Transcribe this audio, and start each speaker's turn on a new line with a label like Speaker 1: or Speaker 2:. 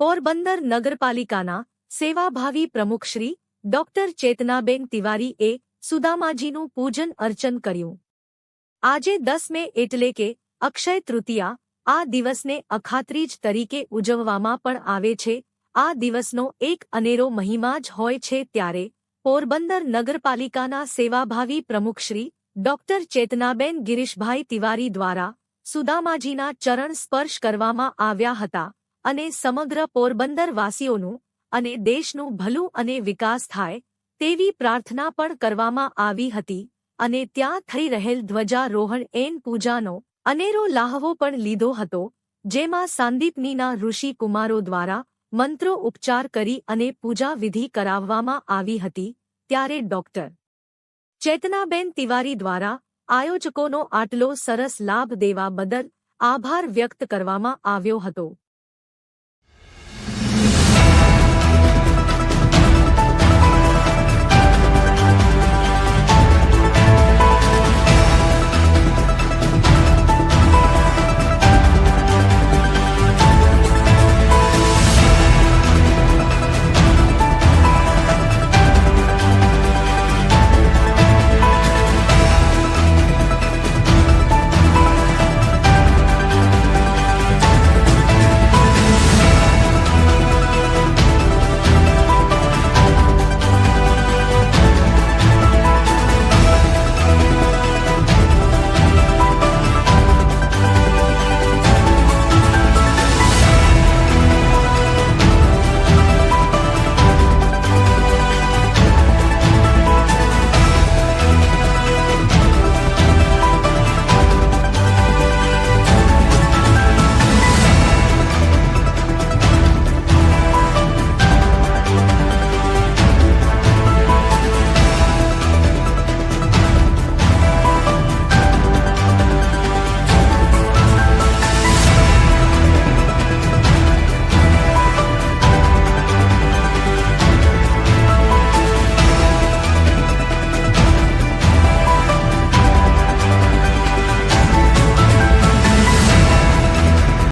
Speaker 1: પોરબંદર નગરપાલિકાના સેવાભાવી પ્રમુખ શ્રી ડોક્ટર ચેતનાબેન તિવારીએ સુદામાજીનું પૂજન અર્ચન કર્યું. આજે 10 મે એટલે કે અક્ષય તૃતીયા. આ દિવસને અખાત્રીજ તરીકે ઉજવવામાં પણ આવે છે. આ દિવસનો એક અનેરો મહિમા જ હોય છે. ત્યારે પોરબંદર નગરપાલિકાના સેવાભાવી પ્રમુખ શ્રી ડોક્ટર ચેતનાબેન ગિરીશભાઈ તિવારી દ્વારા સુદામાજીના ચરણ સ્પર્શ કરવામાં આવ્યા હતા અને સમગ્ર પોરબંદર વાસીઓનું અને દેશનું ભલું અને વિકાસ થાય તેવી પ્રાર્થના પણ કરવામાં આવી હતી અને ત્યાં થઈ રહેલ ધ્વજારોહણ એન પૂજાનો અનેરો લાહવો પણ લીધો હતો, જેમાં સાંદીપનીના ઋષિ કુમારો દ્વારા મંત્રો ઉપચાર કરી અને પૂજા વિધિ કરાવવામાં આવી હતી. ત્યારે ડોક્ટર ચેતનાબેન તિવારી દ્વારા આયોજકોનો આટલો સરસ લાભ દેવા બદલ આભાર વ્યક્ત કરવામાં આવ્યો હતો.